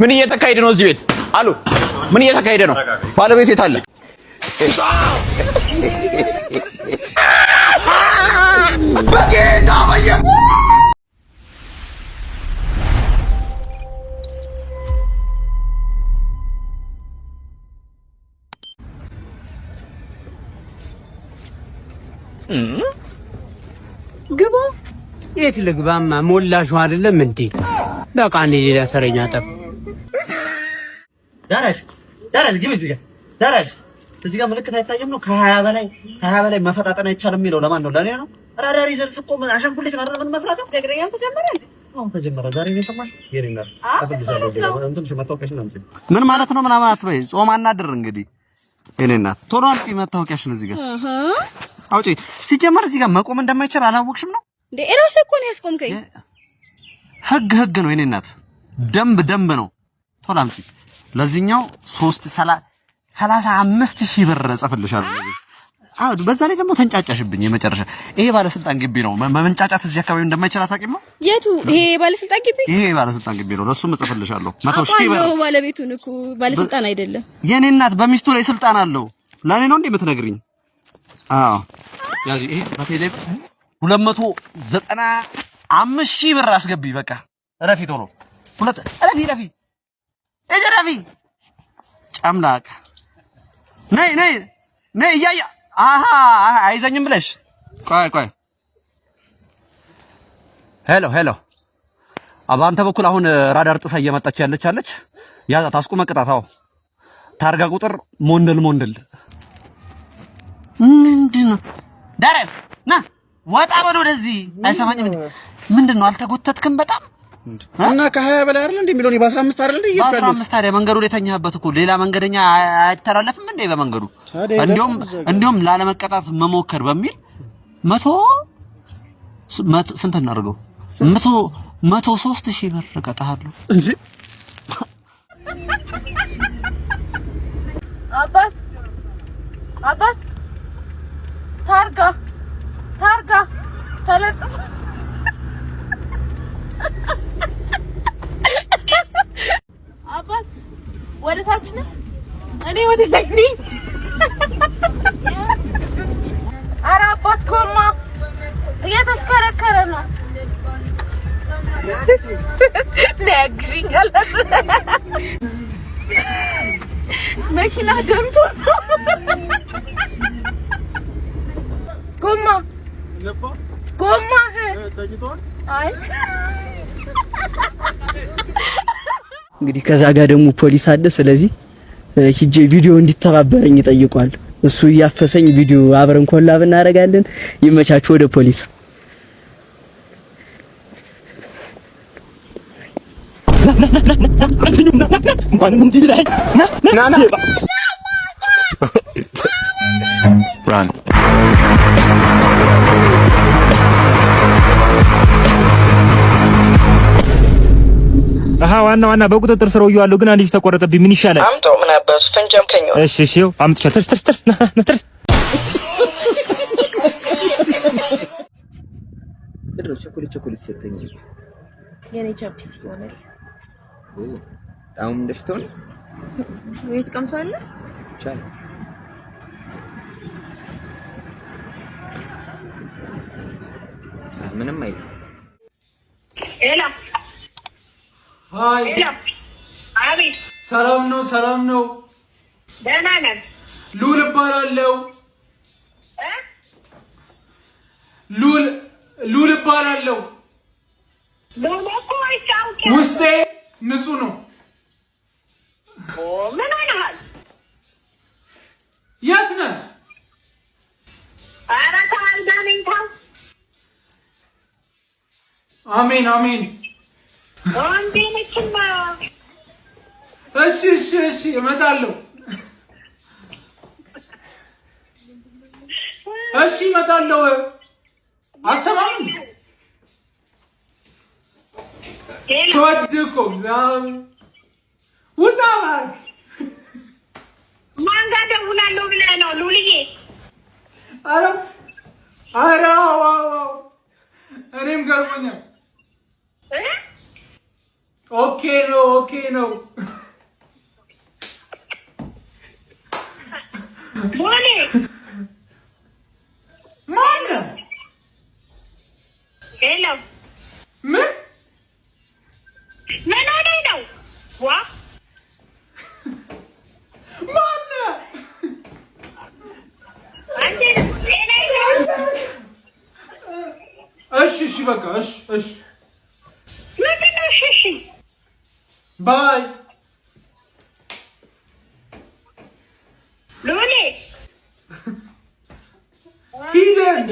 ምን እየተካሄደ ነው እዚህ ቤት? አሉ ምን እየተካሄደ ነው? ባለቤቱ የት አለ? በጌታ ወየ ግባ። የት ልግባማ? ሞላሽው አይደለም እንዴ? በቃ እኔ ሌላ ተረኛ ጠብ ዳራሽ ግቢ እዚህ ጋር ዳራሽ እዚህ ጋር ምልክት አይታየም ነው? ከ20 በላይ መፈጣጠን አይቻልም የሚለው ለማን ነው? ለኔ ነው። ራዳሪ ዘርስ እኮ ምን አሻንጉሊት ነው ምን መስራት ነው? ደግረኛ ተጀመረ ዛሬ ነው ሰማሽ? የኔና ምን ማለት ነው? ምናምን አትበይ። ጾም አናድር እንግዲህ የኔና ቶሎ አምጪ መታወቂያሽን እዚህ ጋር አውጪ። ሲጀመር እዚህ ጋር መቆም እንደማይቻል አላወቅሽም ነው እንዴ? እራስህ እኮ ነው ያስቆምከኝ። ህግ ነው የኔናት፣ ደንብ ነው። ቶሎ አምጪ። ለዚህኛው 35,000 ብር እጽፍልሻለሁ። አዎ በዛ ላይ ደግሞ ተንጫጫሽብኝ። የመጨረሻ ይሄ ባለስልጣን ግቢ ነው። መመንጫጫት እዚህ አካባቢ እንደማይቻል አታውቂም ነው? የቱ? ይሄ ባለስልጣን ግቢ? ይሄ ባለስልጣን ግቢ ነው። ለሱም እጽፍልሻለሁ 100,000 ብር። ነው ባለቤቱን እኮ ባለስልጣን አይደለም። የኔ እናት በሚስቱ ላይ ስልጣን አለው። ለኔ ነው እንዴ የምትነግሪኝ? አዎ ያዚ ይሄ በቴሌ 295,000 ብር አስገቢ። በቃ ረፊ ቶሎ ረፊ ጨምላቅ ነይ እያያ አይዘኝም ብለሽ ቆይ ሄሎ በአንተ በኩል አሁን ራዳር ጥሳ እየመጣች ያለች ያዛት፣ አስቁመህ ቅጣት። አዎ ታርጋ ቁጥር ሞንደል ምንድነው? ዳረስ ና ወጣ በል ወደዚህ። አይሰማኝም። ምንድነው? አልተጎተትክም በጣም እና ከ20 በላይ አይደል እንዴ የሚለው? በ15 አይደል እንዴ? በ15 ታዲያ መንገዱ ላይ ተኛህበት እኮ። ሌላ መንገደኛ አይተላለፍም እንዴ በመንገዱ? እንዲያውም ላለመቀጣት መሞከር በሚል 100 ስንት እናድርገው? 103,000 ብር እቀጣለሁ እንጂ አባት ታርጋ ተለጥፎ አባት ወደ ታች ነው፣ እኔ ወደ ላይ ነኝ። ኧረ አባት ጎማ እየተሽከረከረ ነው። ለግሽኛል መኪና ደምቶ ነው። ጎማ አይ እንግዲህ ከዛ ጋር ደግሞ ፖሊስ አለ። ስለዚህ ሂጄ ቪዲዮ እንዲተባበረኝ ይጠይቋል። እሱ እያፈሰኝ ቪዲዮ አብረን ኮላብ እናደርጋለን። ይመቻችሁ። ወደ ፖሊሱ ዋና በቁጥጥር ስር ያለው ግን አንድ ልጅ ተቆረጠብኝ። ምን ይሻላል? አምጣው። ምን አባቱ ፈንጀም ከኛው። እሺ አምጥቻለሁ። ተርስ ቸኮሌት ሰጠኝ። የኔ ቻፕስ ይሆናል። አሁን እንደሽቶን ወይት ቀምሳለ ቻለ ምንም አይደል። ኤላ ሃይ አቢ ሰላም ነው። ደህና ነን። ሉል እባላለሁ። ሉል እባላለሁ። ውስጤ ንጹህ ነው። ምን ሆነሃል? የት ነህ? ኧረ ታልዳነኝ ታው። አሜን ወንዴ ነችማ። እሺ እመጣለሁ። እሺ እመጣለሁ። አሰማም ሶድኮ እግዚአብሔር ውጣ እባክህ። ማን ጋር ደውላለሁ ብለህ ነው ሉልዬ? ኧረ እኔም ገርሞኛል። ኦኬ ነው ቦሌ ማን ሄሎ ምን ሆነ ነው ዋ ማን አንዴ እሺ በቃ እሺ ምንድን ነው እሺ ባይ ሉሊ ሂድ እንዴ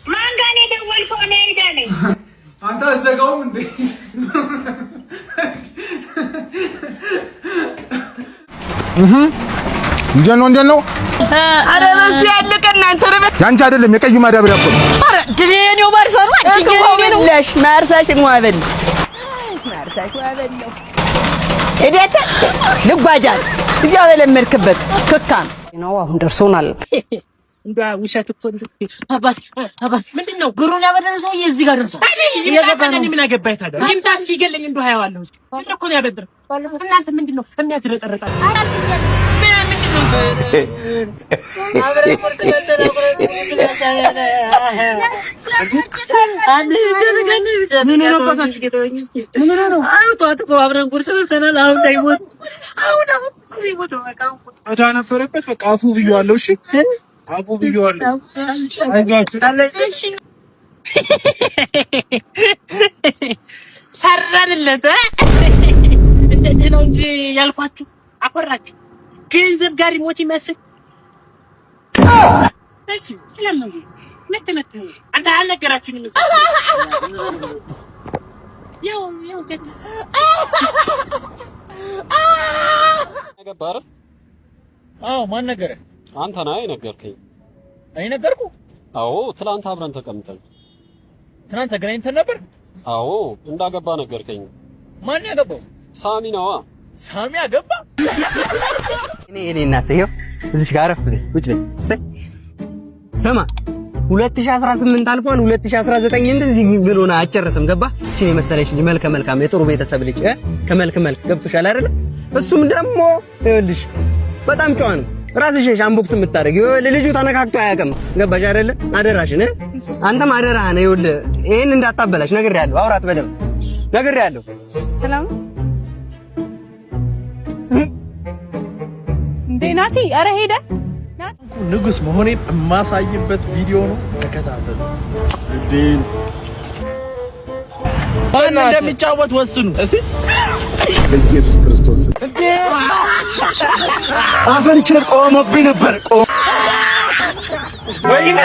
ማን ጋር ነው የደወልከው? እኔ ሄዳ ነኝ። አንተ አዘጋውም እንዴ? እንዴት ነው አረ በሱ ያለቀ እናንተ ረበት ያንቺ አይደለም የቀዩ ማዳበሪያ እኮ አረ ድሬኔው ማርሳን ነው ለሽ ማርሳሽን ዋበል ነው እዴት ልጓጃል እዚያ በለመድክበት ክካም ነው አሁን ደርሶናል። እንዷ ውሸት እኮ አባት ምንድነው ብሩን ያበደረሰው እዚህ ጋር ደርሶ ይገባኝ ምን አገባኝ ታዲያ ይምጣ እስኪ ገለኝ እንደው ያዋለሁ እኮ ነው ያበድር እናንተ ምንድነው የሚያዝረጠረጣል አፉ ብዬዋለሁ። ሰራንለት እንደዚህ ነው እንጂ ያልኳችሁ አኮራችሁ። ገንዘብ ጋር ሞት ይመስል እሺ ለምን ነጥነጥ አንተ አልነገራችሁኝም ያው ነገባረ አዎ ማን ነገረ? አንተ ነህ የነገርከኝ። እኔ ነገርኩ? አዎ ትላንት አብረን ተቀምጠን። ትናንት ተገናኝተን ነበር? አዎ እንዳገባ ነገርከኝ። ማን ያገባው? ሳሚ ነዋ። ሳሚ አገባ? እኔ እናት ይሄው እዚህ ጋር አረፍ ብለህ ቁጭ በል። ስማ 2018 አልፏል። 2019 እንደዚህ ብሎና አጨረስም ገባ? እቺ መሰለሽ መልከ መልካም የጥሩ ቤተሰብ ልጅ ከመልክ ገብቶሻል አይደል? እሱም ደግሞ ይኸውልሽ በጣም ጨዋ ነው። ራስሽን አንቦክስ የምታደርጊው ልጁ ተነካክቶ አያውቅም። ገባሽ አይደለ? አደራሽን አንተም አደራህን ይኸውልህ ይሄን እንዳታበላሽ ነግሬሃለሁ። አውራት በደምብ ነግሬሃለሁ። ሰላም እንዴ ናቲ? ኧረ ሄደ ንጉስ መሆኔን የማሳይበት ቪዲዮ ነው። ተከታተሉ። እዲን ማን እንደሚጫወት ወስኑ እስቲ። በኢየሱስ ክርስቶስ እንዴ አፈር ቸር ቆመብኝ ነበር። ወይኔ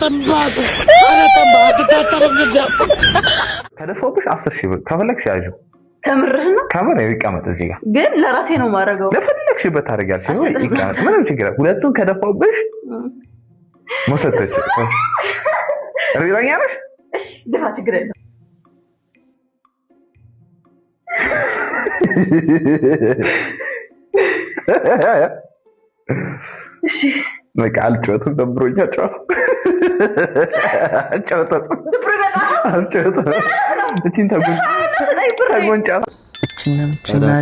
ተንባቱ ከደፋብሽ 10,000 ብር ከፈለግሽ ያዥው። ከምርህ ነው? ካሜራ ይቀመጥ እዚህ ጋር። ግን ለራሴ ነው ማረጋው። ለፈለግሽበት ታደርጊያለሽ። ይቀመጥ፣ ምንም ችግር የለም። ሁለቱን ከደፋብሽ ሞሰተች እርግጠኛ ነሽ? እሺ ድፋ፣ ችግር የለም። እሺ በቃ አልጨወትም፣ ደብሮኛል። አልጨወትም። እቺን ተጎንጫ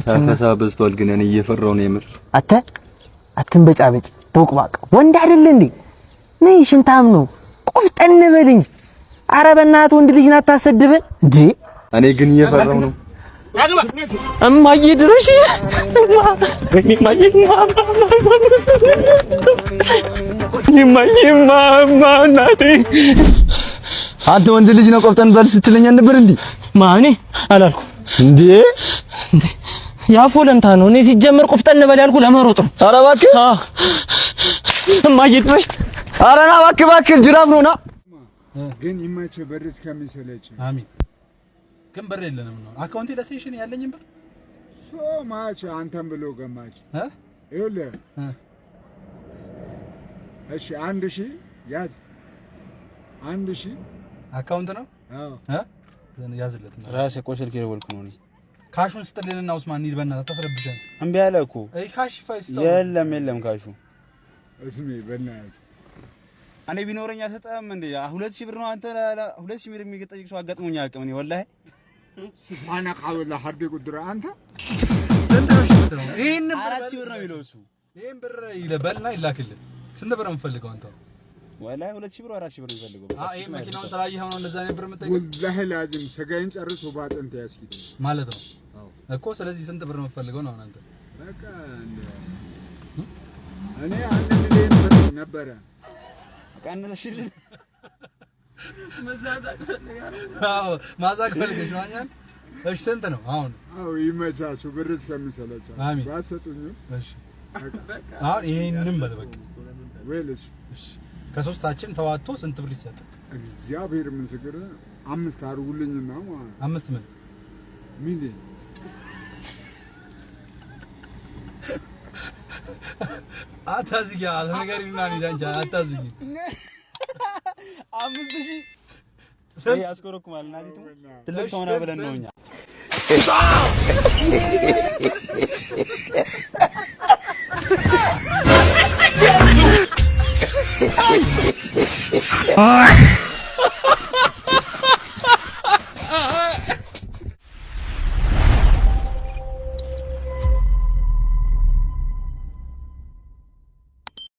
ታፈሳ በዝቷል። ግን እኔ እየፈራሁ ነው የምር። አትንበጫበጭ ቦቅባቅ ወንድ አይደል እንዴ? ነይ ሽንታም ነው። ቆፍጠን በል እንጂ። ኧረ በእናትህ ወንድ ልጅ ናት ታሰድበን እንዴ? እኔ ግን እየፈራሁ ነው። እማዬ ድረሽ እናቴ አንተ ወንድ ልጅ ነው ቆፍጠን በል ስትለኝ ነበር እንዴ? ማኔ አላልኩም እንዴ? ያፎ ለምታ ነው። እኔ ሲጀመር ቆፍጠን በል ያልኩ ለመሮጥ ነው። ኧረ እባክህ እማዬ ድረሽ ኧረ ና እባክህ ጅራፍ ነው ና። ግን ይመችህ ብር እስከሚሰለች። አሚን። ግን ብር የለንም ነው አካውንቴ ለሴሽን ያለኝን ብር ማች አንተም ብሎ ገማች ይኸውልህ። እሺ 1000 ያዝ። 1000 አካውንት ነው። አዎ ያዝለት። ራሴ ቆሸልክ የደወልኩ ነው። እኔ ካሹን ስጥልንና ኡስማን እንሂድ በእናትህ ተስረብሻል። እምቢ አለ እኮ። ካሽ ፋይስ የለም ካሹ እስሜ በእናትህ እኔ ቢኖረኝ አልሰጠህም እንዴ? 2000 ብር ነው አንተ 2000 ብር የሚጠይቅ ሰው አጋጥሞኝ አያውቅም። እኔ ወላሂ ሱብሃነከ ወላሂ ሀርዴ ቁድራ አንተ ይሄን 4000 ብር ነው የሚለው እሱ። ይሄን ብር ይለበልና ይላክልህ። ስንት ብር ነው የምፈልገው አንተ? ወላሂ 2000 ብር 4000 ብር ነው የሚፈልገው። ይሄ መኪናውን ስላየኸው ነው እንደዛ ነው ብር የምጠይቀው? ወላሂ ላዚም ስጋዬን ጨርሶ ባጥንት ያስኪድ ማለት ነው እኮ። ስለዚህ ስንት ብር ነው የምፈልገው ነው አንተ? በቃ እኔ 1 ሚሊዮን ብር ነበረ ቀንሰሽልኝ ማዛቅ ፈልገሽ ነው አንተ? እሺ ስንት ነው አሁን? ይመቻችሁ ብር እስከሚሰለቻችሁ ባሰጡኝ። እሺ አሁን ይሄንን በል በቃ ወይልሽ እሺ ከሶስታችን ተዋጥቶ ስንት ብር ይሰጥ? እግዚአብሔር ምስክር 5 አርጉልኝና ማለት 5 ምን ሚሊዮን አታዝጊ አልነገሪና ንጃንቻ አታዝጊ 5000 ያስኮረኩማል ናዲቱ ትልቅ ሰው ነው ብለን ነው እኛ Ah!